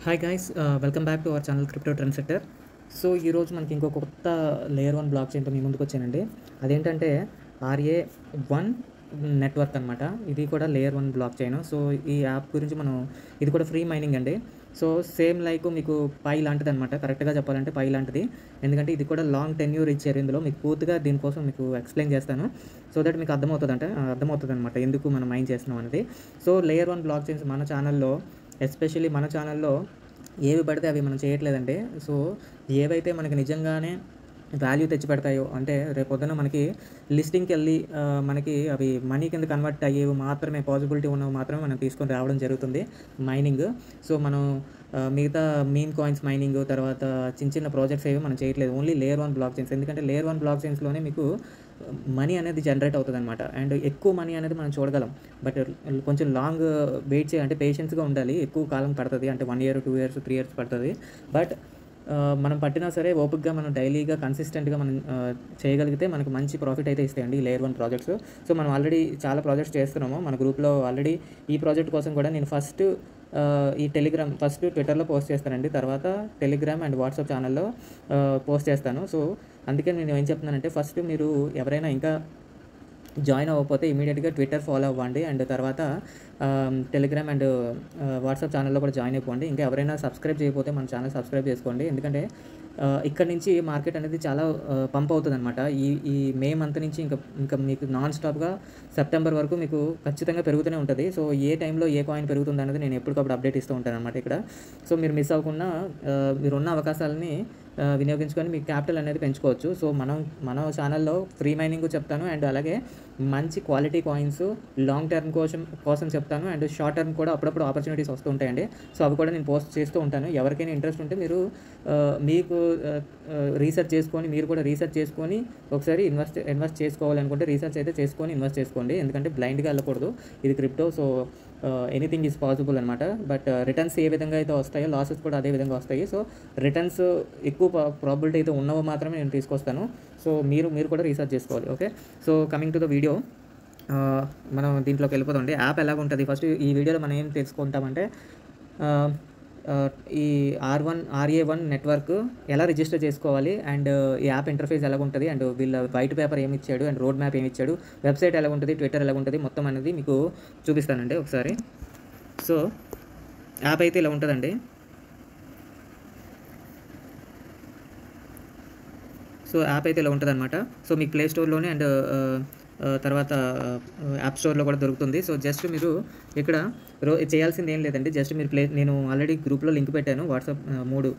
Hi guys, welcome back to our channel crypto trend sector. So ఈరోజు మనకి ఇంకో కొత్త లేయర్ 1 బ్లాక్ చైన్తో మీ ముందుకు వచ్చానండి. అదేంటంటే RA1 నెట్వర్క్ అనమాట. ఇది కూడా లేయర్ 1 బ్లాక్ చైన్. సో ఈ యాప్ గురించి మనం, ఇది కూడా ఫ్రీ మైనింగ్ అండి. సో సేమ్ లైక్ మీకు పై లాంటిది అనమాట. కరెక్ట్గా చెప్పాలంటే పై లాంటిది. ఎందుకంటే ఇది కూడా లాంగ్ టెన్యూర్ ఇచ్చారు. ఇందులో మీకు పూర్తిగా దీనికోసం మీకు ఎక్స్ప్లెయిన్ చేస్తాను, సో దట్ మీకు అర్థమవుతుంది అనమాట ఎందుకు మనం మైన్ చేస్తున్నాం అనేది. సో లేయర్ 1 బ్లాక్ చైన్స్ మన ఛానల్లో, ఎస్పెషల్లీ మన ఛానల్లో ఏవి పడితే అవి మనం చేయట్లేదండి. సో ఏవైతే మనకి నిజంగానే వాల్యూ తెచ్చిపెడతాయో, అంటే రేపొద్దున మనకి లిస్టింగ్కి వెళ్ళి మనకి అవి మనీ కింద కన్వర్ట్ అయ్యేవి మాత్రమే, పాసిబిలిటీ ఉన్నవి మాత్రమే మనం తీసుకొని రావడం జరుగుతుంది మైనింగ్. సో మనం మిగతా మీమ్ కాయిన్స్ మైనింగ్, తర్వాత చిన్న చిన్న ప్రాజెక్ట్స్ ఏవి మనం చేయట్లేదు. Only layer 1 blockchains. ఎందుకంటే లేయర్ 1 బ్లాక్ చైన్స్లోనే మీకు మనీ అనేది జనరేట్ అవుతుంది అనమాట. అండ్ ఎక్కువ మనీ అనేది మనం చూడగలం. బట్ కొంచెం లాంగ్ వెయిట్ చేయాలి, అంటే పేషెన్స్గా ఉండాలి. ఎక్కువ కాలం పడుతుంది, అంటే 1 year 2 years 3 years పడుతుంది. బట్ మనం పట్టినా సరే ఓపిక్గా మనం డైలీగా కన్సిస్టెంట్గా మనం చేయగలిగితే మనకు మంచి ప్రాఫిట్ అయితే ఇస్తాయండి ఈ లేయర్ 1 ప్రాజెక్ట్స్. సో మనం ఆల్రెడీ చాలా ప్రాజెక్ట్స్ చేస్తున్నాము మన గ్రూప్లో. ఆల్రెడీ ఈ ప్రాజెక్ట్ కోసం కూడా నేను ఫస్ట్ ఈ టెలిగ్రామ్, ఫస్ట్ ట్విట్టర్లో పోస్ట్ చేస్తానండి, తర్వాత టెలిగ్రామ్ అండ్ వాట్సాప్ ఛానల్లో పోస్ట్ చేస్తాను. సో అందుకే నేను ఏం చెప్తున్నానంటే, ఫస్ట్ మీరు ఎవరైనా ఇంకా జాయిన్ అవ్వకపోతే ఇమీడియట్గా ట్విట్టర్ ఫాలో అవ్వండి, అండ్ తర్వాత టెలిగ్రామ్ అండ్ వాట్సాప్ ఛానల్లో కూడా జాయిన్ అయిపోండి. ఇంకా ఎవరైనా సబ్స్క్రైబ్ చేయకపోతే మన ఛానల్ సబ్స్క్రైబ్ చేసుకోండి. ఎందుకంటే ఇక్కడ నుంచి మార్కెట్ అనేది చాలా పంప్ అవుతుంది అనమాట. ఈ మే మంత్ నుంచి ఇంకా మీకు నాన్ స్టాప్గా సెప్టెంబర్ వరకు మీకు ఖచ్చితంగా పెరుగుతూనే ఉంటుంది. సో ఏ టైంలో ఏ కాయిన్ పెరుగుతుంది అనేది నేను ఎప్పటికప్పుడు అప్డేట్ ఇస్తూ ఉంటాను అనమాట ఇక్కడ. సో మీరు మిస్ అవ్వకుండా మీరున్న అవకాశాలని వినియోగించుకొని మీ క్యాపిటల్ అనేది పెంచుకోవచ్చు. సో మన ఛానల్లో ఫ్రీ మైనింగ్ చెప్తాను, అండ్ అలాగే మంచి క్వాలిటీ కాయిన్స్ లాంగ్ టర్మ్ కోసం చెప్తాను, అండ్ షార్ట్ టర్మ్ కూడా అప్పుడప్పుడు ఆపర్చునిటీస్ వస్తూ ఉంటాయండి. సో అవి కూడా నేను పోస్ట్ చేస్తూ ఉంటాను. ఎవరికైనా ఇంట్రెస్ట్ ఉంటే మీరు మీకు రీసెర్చ్ చేసుకొని, మీరు కూడా రీసెర్చ్ చేసుకొని ఒకసారి ఇన్వెస్ట్ చేసుకోవాలనుకుంటే రీసెర్చ్ అయితే చేసుకొని ఇన్వెస్ట్ చేసుకోండి. ఎందుకంటే బ్లైండ్గా వెళ్ళకూడదు, ఇది crypto. So anything is possible అనమాట. బట్ రిటర్న్స్ ఏ విధంగా అయితే వస్తాయో లాసెస్ కూడా అదే విధంగా వస్తాయి. సో రిటర్న్స్ ఎక్కువ ప్రాబిలిటీ అయితే ఉన్నవి మాత్రమే నేను తీసుకొస్తాను. సో మీరు కూడా రీసెర్చ్ చేసుకోవాలి. Okay, so coming to the video, మనం దీంట్లోకి వెళ్ళిపోతామండి. యాప్ ఎలాగ ఉంటుంది ఫస్ట్ ఈ వీడియోలో మనం ఏం తెలుసుకుంటామంటే, ఈ RA1 నెట్వర్క్ ఎలా రిజిస్టర్ చేసుకోవాలి, అండ్ ఈ యాప్ ఇంటర్ఫేస్ ఎలా ఉంటుంది, అండ్ వీళ్ళ వైట్ పేపర్ ఏమి ఇచ్చాడు, అండ్ రోడ్ మ్యాప్ ఏమి ఇచ్చాడు, వెబ్సైట్ ఎలా ఉంటుంది, ట్విట్టర్ ఎలా ఉంటుంది, మొత్తం అనేది మీకు చూపిస్తానండి ఒకసారి. సో యాప్ అయితే ఇలా ఉంటుందండి. సో యాప్ అయితే ఇలా ఉంటుంది అనమాట. సో మీకు ప్లే స్టోర్లోనే అండ్ తర్వాత యాప్ స్టోర్లో కూడా దొరుకుతుంది. సో జస్ట్ మీరు ఇక్కడ చేయాల్సింది ఏం లేదండి. జస్ట్ మీరు నేను ఆల్రెడీ గ్రూప్లో లింక్ పెట్టాను, వాట్సాప్ 3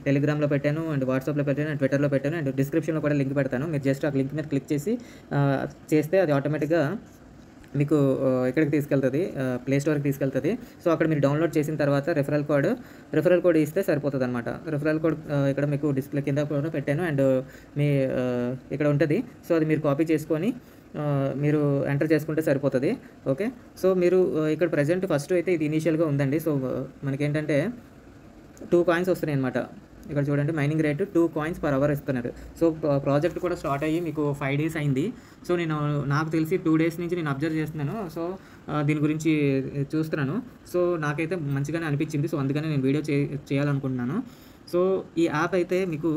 టెలిగ్రామ్లో పెట్టాను, అండ్ వాట్సాప్లో పెట్టాను, అండ్ ట్విట్టర్లో పెట్టాను, అండ్ డిస్క్రిప్షన్లో కూడా లింక్ పెడతాను. మీరు జస్ట్ ఆ లింక్ మీద క్లిక్ చేసి చేస్తే అది ఆటోమేటిక్గా మీకు ఎక్కడికి తీసుకెళ్తుంది, ప్లే స్టోర్కి తీసుకెళ్తుంది. సో అక్కడ మీరు డౌన్లోడ్ చేసిన తర్వాత రెఫరల్ కోడ్ ఇస్తే సరిపోతుంది అనమాట. రెఫరల్ కోడ్ ఇక్కడ మీకు డిస్ప్లే కింద కూడా పెట్టాను, అండ్ మీ ఇక్కడ ఉంటుంది. సో అది మీరు కాపీ చేసుకొని మీరు ఎంటర్ చేసుకుంటే సరిపోతుంది. ఓకే, సో మీరు ఇక్కడ ప్రజెంట్ ఫస్ట్ అయితే ఇది ఇనీషియల్గా ఉందండి. సో మనకేంటంటే 2 కాయిన్స్ వస్తున్నాయి అనమాట. ఇక్కడ చూడండి, mining rate 2 coins per hour ఇస్తున్నారు. సో ప్రాజెక్ట్ కూడా స్టార్ట్ అయ్యి మీకు 5 days అయింది. సో నాకు తెలిసి 2 days నుంచి నేను అబ్జర్వ్ చేస్తున్నాను. సో దీని గురించి చూస్తున్నాను. సో నాకైతే మంచిగానే అనిపించింది. సో అందుకనే నేను వీడియో చేయాలనుకుంటున్నాను. సో ఈ యాప్ అయితే మీకు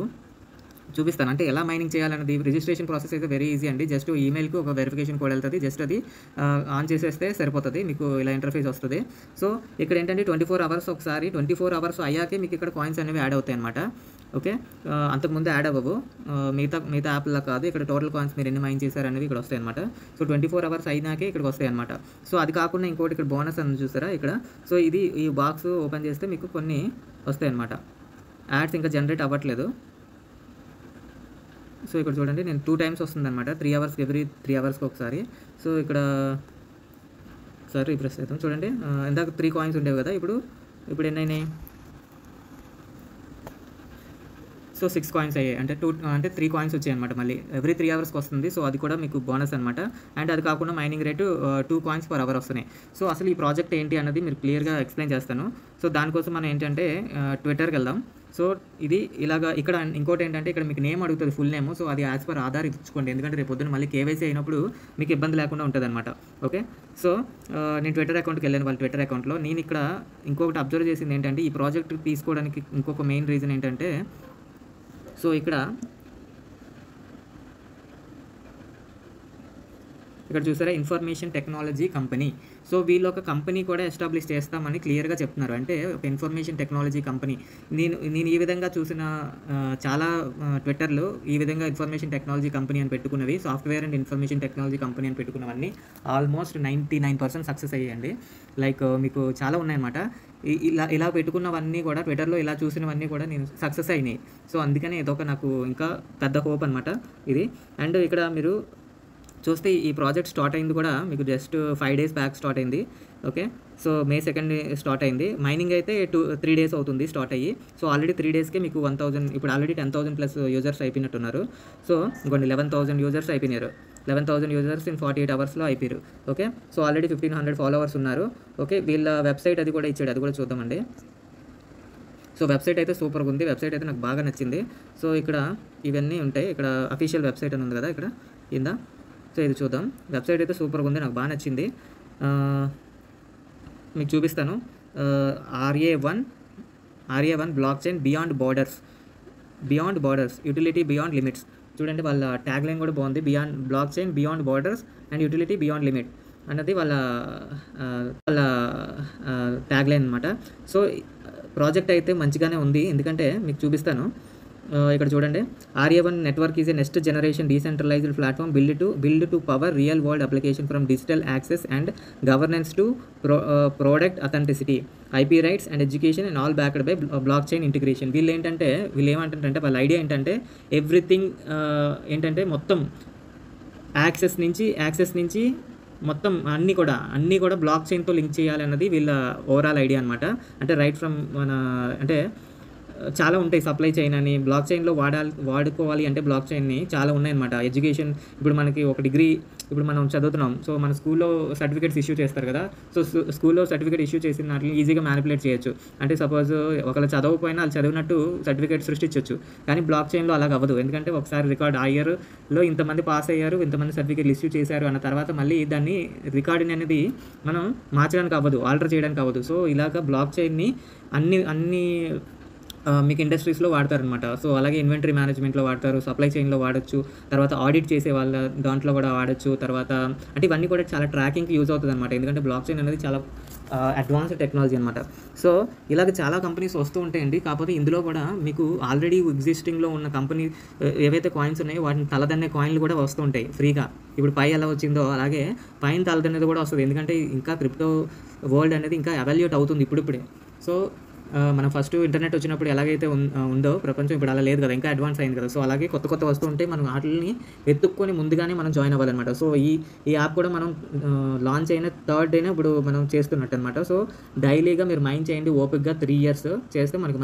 చూపిస్తాను, అంటే ఎలా మైనింగ్ చేయాలన్నది. రిజిస్ట్రేషన్ ప్రాసెస్ అయితే వెరీ ఈజీ అండి. జస్ట్ ఈమెయిల్కి ఒక వెరిఫికేషన్ కోడ్ వెళ్తుంది, జస్ట్ అది ఆన్ చేసేస్తే సరిపోతుంది. మీకు ఇలా ఇంటర్ఫేస్ వస్తుంది. సో ఇక్కడ ఏంటంటే 24 hours ఒకసారి, 24 hours అయ్యాకే మీకు ఇక్కడ కాయిన్స్ అనేవి యాడ్ అవుతాయి అనమాట. ఓకే, అంతకుముందు యాడ్ అవ్వవు. మిగతా యాప్లా కాదు. ఇక్కడ టోటల్ కాయిన్స్ మీరు ఎన్ని మైన్ చేశారు అనేవి ఇక్కడ వస్తాయి అనమాట. సో 24 hours అయినాకే ఇక్కడికి వస్తాయి అనమాట. సో అది కాకుండా ఇంకోటి ఇక్కడ బోనస్ అని చూసారా ఇక్కడ. సో ఈ బాక్స్ ఓపెన్ చేస్తే మీకు కొన్ని వస్తాయి అనమాట. యాడ్స్ ఇంకా జనరేట్ అవ్వట్లేదు. సో ఇక్కడ చూడండి, నేను 2 times వస్తుంది అనమాట. 3 hours, ఎవ్రీ 3 hours ఒకసారి. సో ఇక్కడ ఒకసారి రిఫ్రెష్ చేద్దాం. చూడండి, ఇందాక 3 coins ఉండేవి కదా, ఇప్పుడు ఎన్ని అయినాయి. సో 6 కాయిన్స్ అయ్యాయి, అంటే 3 కాయిన్స్ వచ్చాయి అనమాట. మళ్ళీ ఎవ్రీ 3 అవర్స్కి వస్తుంది. సో అది కూడా మీకు బోనస్ అనమాట. అండ్ అది కాకుండా mining rate 2 coins per hour వస్తున్నాయి. సో అసలు ఈ ప్రాజెక్ట్ ఏంటి అన్నది మీరు క్లియర్గా ఎక్స్ప్లెయిన్ చేస్తాను. సో దానికోసం మనం ఏంటంటే ట్విట్టర్కి వెళ్దాం. సో ఇది ఇలాగా ఇక్కడ ఇంకోటి ఏంటంటే ఇక్కడ మీకు నేమ్ అడుగుతుంది, ఫుల్ నేమ్. సో అది యాజ్ పర్ ఆధార్ ఇచ్చుకోండి, ఎందుకంటే రేపు పొద్దున మళ్ళీ కేవైసీ అయినప్పుడు మీకు ఇబ్బంది లేకుండా ఉంటుంది అనమాట. ఓకే, సో నేను ట్విట్టర్ అకౌంట్కి వెళ్ళాను, వాళ్ళ ట్విట్టర్ అకౌంట్లో. నేను ఇక్కడ ఇంకొకటి అబ్జర్వ్ చేసింది ఏంటంటే ఈ ప్రాజెక్ట్ తీసుకోవడానికి ఇంకొక మెయిన్ రీజన్ ఏంటంటే, సో ఇక్కడ చూసారా, ఇన్ఫర్మేషన్ టెక్నాలజీ కంపెనీ. సో వీళ్ళు ఒక కంపెనీ కూడా ఎస్టాబ్లిష్ చేస్తామని క్లియర్గా చెప్తున్నారు. అంటే ఒక ఇన్ఫర్మేషన్ టెక్నాలజీ కంపెనీ. నేను ఈ విధంగా చూసిన చాలా ట్విట్టర్లో ఈ విధంగా ఇన్ఫర్మేషన్ టెక్నాలజీ కంపెనీ అని పెట్టుకున్నవి, software and information technology company అని పెట్టుకున్నవన్నీ ఆల్మోస్ట్ 99% సక్సెస్ అయ్యాయండి. లైక్ మీకు చాలా ఉన్నాయన్నమాట. ఇలా పెట్టుకున్నవన్నీ కూడా ట్విట్టర్లో ఇలా చూసినవన్నీ కూడా నేను సక్సెస్ అయినాయి. సో అందుకనే ఇదొక నాకు ఇంకా పెద్ద హోప్ అనమాట ఇది. అండ్ ఇక్కడ మీరు చూస్తే ఈ ప్రాజెక్ట్ స్టార్ట్ అయింది కూడా మీకు జస్ట్ 5 days బ్యాక్ స్టార్ట్ అయింది. Okay, so May 2nd start అయింది. మైనింగ్ అయితే 3 days అవుతుంది స్టార్ట్ అయ్యి. సో ఆల్రెడీ 3 daysకే మీకు 1000, ఇప్పుడు ఆల్రెడీ 10,000+ యూజర్స్ అయిపోయినట్టున్నారు. సో ఇంకోండి 11,000 యూజర్స్ అయిపోయినారు. 11,000 యూజర్స్ ఇన్ 48 అవర్స్లో అయిపోయారు. ఓకే, సో ఆల్రెడీ 1,500 ఫాలోవర్స్ ఉన్నారు. ఓకే, వీళ్ళ వెబ్సైట్ అది కూడా ఇచ్చాడు, అది కూడా చూద్దామండి. సో వెబ్సైట్ అయితే సూపర్గా ఉంది, వెబ్సైట్ అయితే నాకు బాగా నచ్చింది. సో ఇక్కడ ఇవన్నీ ఉంటాయి, ఇక్కడ అఫీషియల్ వెబ్సైట్ అని ఉంది కదా ఇక్కడ కింద. సో ఇది చూద్దాం, వెబ్సైట్ అయితే సూపర్గా ఉంది, నాకు బాగా నచ్చింది. మీకు చూపిస్తాను. RA1 block chain beyond borders utility beyond limits. చూడండి వాళ్ళ ట్యాగ్ లైన్ కూడా బాగుంది, beyond block chain beyond borders and utility beyond limit అన్నది వాళ్ళ ట్యాగ్ లైన్ అనమాట. సో ప్రాజెక్ట్ అయితే మంచిగానే ఉంది, ఎందుకంటే మీకు చూపిస్తాను. ఇక్కడ చూడండి, RA1 network is a next generation decentralised platform build to power real world application from digital access and governance to product authenticity, IP rights and education and all backed by block chain integration. వీళ్ళు ఏమంటారంటే వాళ్ళ idea ఏంటంటే everything ఏంటంటే మొత్తం access నుంచి మొత్తం అన్నీ కూడా బ్లాక్ చైన్తో లింక్ చేయాలన్నది వీళ్ళ ఓవరాల్ ఐడియా అనమాట. అంటే రైట్ ఫ్రమ్ అంటే చాలా ఉంటాయి, సప్లై చైన్ అని బ్లాక్ చైన్లో వాడుకోవాలి అంటే బ్లాక్ చైన్ని చాలా ఉన్నాయన్నమాట. ఎడ్యుకేషన్, ఇప్పుడు మనకి ఒక డిగ్రీ ఇప్పుడు మనం చదువుతున్నాం, సో మన స్కూల్లో సర్టిఫికేట్స్ ఇష్యూ చేస్తారు కదా. సో స్కూల్లో సర్టిఫికేట్ ఇష్యూ చేసిన వాటిని ఈజీగా మ్యానిపులేట్ చేయొచ్చు. అంటే సపోజ్ ఒకళ్ళు చదవకపోయినా వాళ్ళు చదివినట్టు సర్టిఫికేట్ సృష్టించవచ్చు. కానీ బ్లాక్ చైన్లో అలాగ అవ్వదు, ఎందుకంటే ఒకసారి రికార్డ్ ఆ ఇయర్లో ఇంతమంది పాస్ అయ్యారు, ఇంతమంది సర్టిఫికేట్లు ఇష్యూ చేశారు అన్న తర్వాత మళ్ళీ దాన్ని రికార్డింగ్ అనేది మనం మార్చడానికి అవ్వదు, ఆల్టర్ చేయడానికి అవ్వదు. సో ఇలాగ బ్లాక్ చైన్ని అన్ని మీకు ఇండస్ట్రీస్లో వాడతారనమాట. సో అలాగే ఇన్వెంటరీ మేనేజ్మెంట్లో వాడతారు, సప్లై చైన్లో వాడచ్చు, తర్వాత ఆడిట్ చేసే వాళ్ళ దాంట్లో కూడా వాడచ్చు. తర్వాత అంటే ఇవన్నీ కూడా చాలా ట్రాకింగ్కి యూజ్ అవుతుంది అనమాట, ఎందుకంటే బ్లాక్ చైన్ అనేది చాలా అడ్వాన్స్డ్ టెక్నాలజీ అనమాట. సో ఇలాగ చాలా కంపెనీస్ వస్తూ ఉంటాయండి. కాకపోతే ఇందులో కూడా మీకు ఆల్రెడీ ఎగ్జిస్టింగ్లో ఉన్న కంపెనీ ఏవైతే కాయిన్స్ ఉన్నాయో వాటిని తలదన్నే కాయిన్లు కూడా వస్తూ ఉంటాయి ఫ్రీగా. ఇప్పుడు పై ఎలా వచ్చిందో అలాగే పైన తలదన్నేది కూడా వస్తుంది, ఎందుకంటే ఇంకా క్రిప్టో వరల్డ్ అనేది ఇంకా ఎవాల్యుయేట్ అవుతుంది ఇప్పుడిప్పుడే. సో మనం ఫస్ట్ ఇంటర్నెట్ వచ్చినప్పుడు ఎలాగైతే ఉందో ప్రపంచం, ఇప్పుడు అలా లేదు కదా, ఇంకా అడ్వాన్స్ అయింది కదా. సో అలాగే కొత్త వస్తూ ఉంటే మనం వాటిని వెతుక్కొని ముందుగానే మనం జాయిన్ అవ్వాలన్నమాట. సో ఈ యాప్ కూడా మనం లాంచ్ అయిన 3rd డేనే ఇప్పుడు మనం చేస్తున్నట్టు అనమాట. సో డైలీగా మీరు మైండ్ చేయండి ఓపిక్గా, 3 years చేస్తే మనకి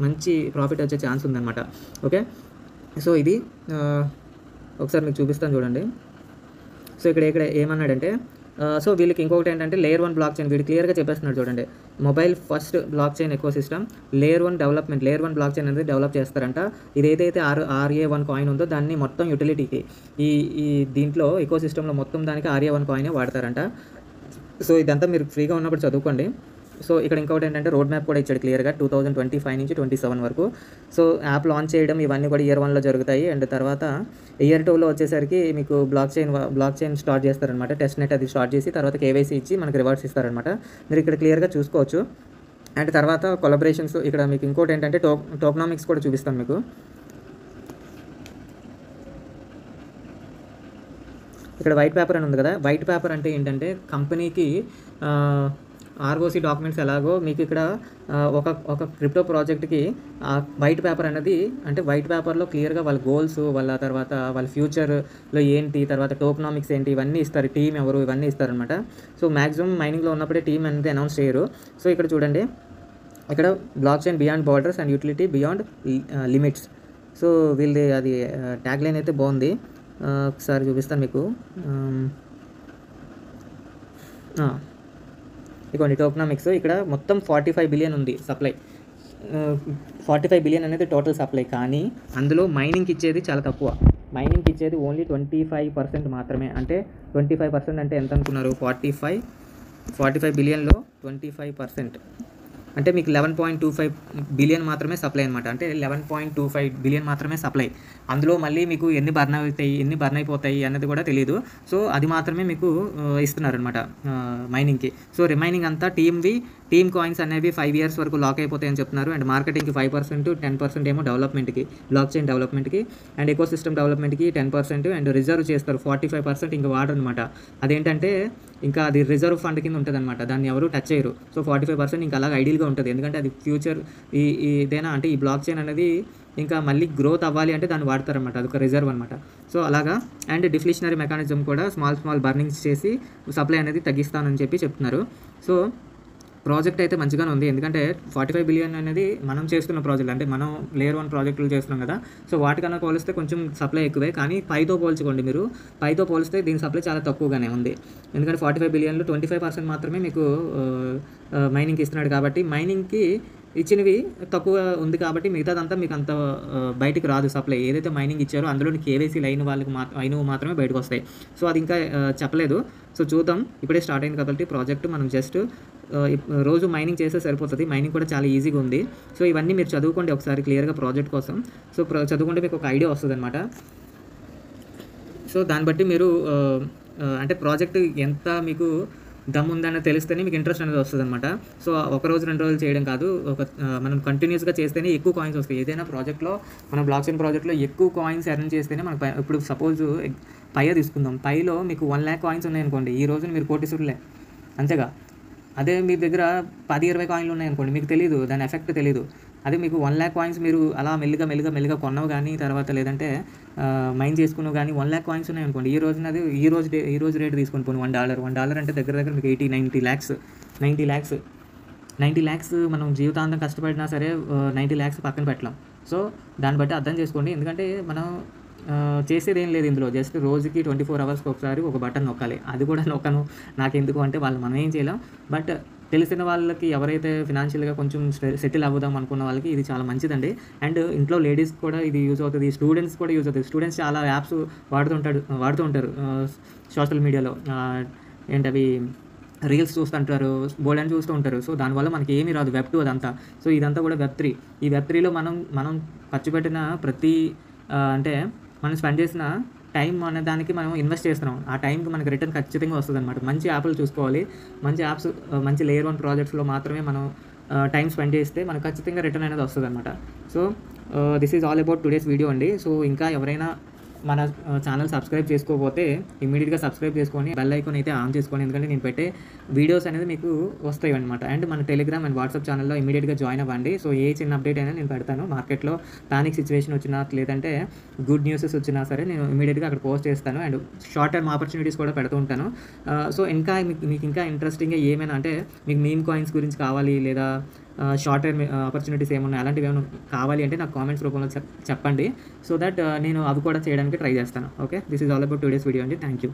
మంచి ప్రాఫిట్ వచ్చే ఛాన్స్ ఉందన్నమాట. ఓకే, సో ఇది ఒకసారి మీకు చూపిస్తాను చూడండి. సో ఇక్కడ ఏమన్నాడంటే, సో వీళ్ళకి ఇంకొకటి ఏంటంటే లేయర్ 1 బ్లాక్ చైన్, వీడు క్లియర్గా చెప్పేస్తున్నాడు చూడండి. Mobile first block chain eco system layer 1 block chain అనేది డెవలప్ చేస్తారంట. ఇది ఏదైతే RA1 కాయిన్ ఉందో దాన్ని మొత్తం యూటిలిటీకి ఈ దీంట్లో ఎకో సిస్టంలో మొత్తం దానికి RA1 కాయినే వాడతారంట. సో ఇదంతా మీరు ఫ్రీగా ఉన్నప్పుడు చదువుకోండి. సో ఇక్కడ ఇంకొకటి ఏంటంటే రోడ్ మ్యాప్ కూడా ఇచ్చాడు క్లియర్గా 2025 నుంచి 27 వరకు. సో యాప్ లాంచ్ చేయడం ఇవన్నీ కూడా Year 1లో జరుగుతాయి. అండ్ తర్వాత Year 2లో వచ్చేసరికి మీకు బ్లాక్ చైన్ స్టార్ట్ చేస్తారనమాట. టెస్ట్ నెట్ అది స్టార్ట్ చేసి తర్వాత KYC ఇచ్చి మనకి రివార్డ్స్ ఇస్తారనమాట. మీరు ఇక్కడ క్లియర్గా చూసుకోవచ్చు. అండ్ తర్వాత కొలాబరేషన్స్, ఇక్కడ మీకు ఇంకోటి ఏంటంటే టోకనామిక్స్ కూడా చూపిస్తాను మీకు. ఇక్కడ వైట్ పేపర్ అని ఉంది కదా, వైట్ పేపర్ అంటే ఏంటంటే కంపెనీకి ROC డాక్యుమెంట్స్ ఎలాగో మీకు ఇక్కడ ఒక క్రిప్టో ప్రాజెక్ట్కి వైట్ పేపర్ అనేది, అంటే వైట్ పేపర్లో క్లియర్గా వాళ్ళ గోల్స్, వాళ్ళ తర్వాత వాళ్ళ ఫ్యూచర్లో ఏంటి, తర్వాత టోకనామిక్స్ ఏంటి, ఇవన్నీ ఇస్తారు, టీం ఎవరు, ఇవన్నీ ఇస్తారనమాట. సో మ్యాక్సిమం మైనింగ్లో ఉన్నప్పుడే టీం అనేది అనౌన్స్ చేయరు. సో ఇక్కడ చూడండి, ఇక్కడ block chain beyond borders and utility beyond limits. So వీళ్ళది అది ట్యాగ్ లైన్ అయితే బాగుంది. ఒకసారి చూపిస్తాను మీకు. ఇదిగోండి టోకెనామిక్స్. ఇక్కడ మొత్తం 45 బిలియన్ ఉంది సప్లై. 45 బిలియన్ అనేది టోటల్ సప్లై. కానీ అందులో మైనింగ్కి ఇచ్చేది చాలా తక్కువ. మైనింగ్కి ఇచ్చేది ఓన్లీ 25% మాత్రమే. అంటే 25% అంటే ఎంత అనుకున్నారు? 45 బిలియన్లో 25% అంటే మీకు 11.25 బిలియన్ మాత్రమే సప్లై అనమాట. అంటే 11.25 బిలియన్ మాత్రమే సప్లై. అందులో మళ్ళీ మీకు ఎన్ని బర్న్ అయిపోతాయి అన్నది కూడా తెలియదు. సో అది మాత్రమే మీకు ఇస్తున్నారనమాట మైనింగ్కి. సో రిమైనింగ్ అంతా టీమ్ కాయిన్స్ అనేవి 5 years వరకు లాక్ అయిపోతాయని చెప్తున్నారు. అండ్ మార్కెటింగ్కి 5%, 10% ఏమో డెవలప్మెంట్కి, బ్లాక్ చైన్ డెవలప్మెంట్కి అండ్ ఎకో సిస్టమ్ డెవలప్మెంట్కి 10% అండ్ రిజర్వ్ చేస్తారు 45%. ఇంకా వాడరు అనమాట. అదేంటంటే ఇంకా అది రిజర్వ్ ఫండ్ కింద ఉంటుంది అనమాట. దాన్ని ఎవరు టచ్ చేయరు. సో 45% ఇంకా అలాగ ఐడియల్గా ఉంటుంది. ఎందుకంటే అది ఫ్యూచర్ ఇదేనా అంటే ఈ బ్లాక్ చైన్ అనేది ఇంకా మళ్ళీ గ్రోత్ అవ్వాలి అంటే దాన్ని వాడతారనమాట. అదొక రిజర్వ్ అనమాట. సో అలాగా. అండ్ డిఫ్లేషనరీ మెకానిజం కూడా స్మాల్ బర్నింగ్స్ చేసి సప్లై అనేది తగ్గిస్తానని చెప్తున్నారు. సో ప్రాజెక్ట్ అయితే మంచిగానే ఉంది. ఎందుకంటే 45 బిలియన్ అనేది మనం చేస్తున్న ప్రాజెక్ట్, అంటే మనం లేయర్ 1 ప్రాజెక్టులు చేస్తున్నాం కదా. సో వాటికన్నా పోలిస్తే కొంచెం సప్లై ఎక్కువే. కానీ పైతో పోల్చుకోండి, మీరు పైతో పోలిస్తే దీని సప్లై చాలా తక్కువగానే ఉంది. ఎందుకంటే 45 బిలియన్లో 25% మాత్రమే మీకు మైనింగ్కి ఇస్తున్నాడు. కాబట్టి మైనింగ్కి ఇచ్చినవి తక్కువ ఉంది కాబట్టి మిగతాదంతా మీకు అంత బయటికి రాదు సప్లై. ఏదైతే మైనింగ్ ఇచ్చారో అందులోని కేవైసీ లైన్ వాళ్ళకి అయినవి మాత్రమే బయటకు వస్తాయి. సో అది ఇంకా చెప్పలేదు. సో చూద్దాం. ఇప్పుడే స్టార్ట్ అయింది కాబట్టి ప్రాజెక్ట్ మనం జస్ట్ రోజు మైనింగ్ చేస్తే సరిపోతుంది. మైనింగ్ కూడా చాలా ఈజీగా ఉంది. సో ఇవన్నీ మీరు చదువుకోండి ఒకసారి క్లియర్గా ప్రాజెక్ట్ కోసం. సో చదువుకుంటే మీకు ఒక ఐడియా వస్తుంది అనమాట. సో దాన్ని బట్టి మీరు అంటే ప్రాజెక్ట్ ఎంత మీకు దమ్ ఉందని తెలిస్తేనే మీకు ఇంట్రెస్ట్ అనేది వస్తుంది అనమాట. సో ఒక రోజు 2 రోజులు చేయడం కాదు, మనం కంటిన్యూస్గా చేస్తేనే ఎక్కువ కాయిన్స్ వస్తాయి. ఏదైనా ప్రాజెక్ట్లో మనం బ్లాక్ చైన్ ప్రాజెక్ట్లో ఎక్కువ కాయిన్స్ ఎర్న్ చేస్తేనే మనకు ఇప్పుడు సపోజ్ పైయే తీసుకుందాం. పైలో మీకు 1 lakh కాయిన్స్ ఉన్నాయనుకోండి, ఈ రోజున మీరు కోటీశ్వరులే అంతేగా. అదే మీ దగ్గర 10-20 కాయిన్లు ఉన్నాయనుకోండి, మీకు తెలియదు, దాని ఎఫెక్ట్ తెలియదు. అదే మీకు 1 lakh కాయిన్స్ మీరు అలా మెల్లిగా కొన్నవు కానీ తర్వాత లేదంటే మైన్ చేసుకున్నావు కానీ 1 lakh కాయిన్స్ ఉన్నాయనుకోండి, ఈ రోజు రేట్ తీసుకొని పోను $1 అంటే దగ్గర మీకు 90 lakhs మనం జీవితాంతం కష్టపడినా సరే 90 lakhs పక్కన పెట్టలేం. సో దాన్ని బట్టి అర్థం చేసుకోండి. ఎందుకంటే మనం చేసేది ఏం లేదు ఇందులో. జస్ట్ రోజుకి 24 hours ఒకసారి ఒక బటన్ నొక్కాలి. అది కూడా నొక్కను, నాకెందుకు అంటే మనం ఏం చేయలేం. బట్ తెలిసిన వాళ్ళకి, ఎవరైతే ఫినాన్షియల్గా కొంచెం సెటిల్ అవ్వదాం అనుకున్న వాళ్ళకి ఇది చాలా మంచిదండి. అండ్ ఇంట్లో లేడీస్ కూడా ఇది యూజ్ అవుతుంది, స్టూడెంట్స్ కూడా యూజ్ అవుతుంది. స్టూడెంట్స్ చాలా యాప్స్ వాడుతూ ఉంటారు సోషల్ మీడియాలో. ఏంటవి రీల్స్ చూస్తుంటారు, బోల్డ్ అని చూస్తూ ఉంటారు. సో దానివల్ల మనకి ఏమీ రాదు. Web 2 అదంతా. సో ఇదంతా కూడా Web 3. ఈ Web 3లో మనం ఖర్చు పెట్టిన ప్రతి అంటే మనం స్పెండ్ చేసిన టైం అనే దానికి మనం ఇన్వెస్ట్ చేస్తున్నాం. ఆ టైంకి మనకి రిటర్న్ ఖచ్చితంగా వస్తుంది అనమాట. మంచి యాప్లు చూసుకోవాలి. మంచి యాప్స్, మంచి లేయర్ 1 ప్రాజెక్ట్స్లో మాత్రమే మనం టైం స్పెండ్ చేస్తే మనకు ఖచ్చితంగా రిటర్న్ అనేది వస్తుంది అనమాట. So this is all about today's video అండి. సో ఇంకా ఎవరైనా మన ఛానల్ సబ్స్క్రైబ్ చేసుకోకపోతే ఇమీడియట్గా సబ్స్క్రైబ్ చేసుకొని బెల్ ఐకాన్ అయితే ఆన్ చేసుకోండి. ఎందుకంటే నేను పెట్టే వీడియోస్ అనేది మీకు వస్తాయి అనమాట. అండ్ మన టెలిగ్రామ్ అండ్ వాట్సాప్ ఛానల్లో ఇమీడియట్గా జాయిన్ అవ్వండి. సో ఏ చిన్న అప్డేట్ అయినా నేను పెడతాను. మార్కెట్లో పానిక్ సిచ్యువేషన్ వచ్చినా లేదంటే గుడ్ న్యూసెస్ వచ్చినా సరే నేను ఇమీడియట్గా అక్కడ పోస్ట్ చేస్తాను. అండ్ షార్ట్ టర్మ్ ఆపర్చునిటీస్ కూడా పెడుతూ ఉంటాను. సో ఇంకా మీకు ఇంకా ఇంట్రెస్టింగ్గా ఏమైనా అంటే మీకు మీమ్ కాయిన్స్ గురించి కావాలి లేదా షార్ట్ టర్మ్ ఆపర్చునిటీస్ ఏమన్నా అలాంటివి ఏమైనా కావాలి అంటే నాకు కామెంట్స్ రూపంలో చెప్పండి. సో దట్ నేను అవి కూడా చేయడానికి ట్రై చేస్తాను. Okay, this is all about today's video అండి. Thank you.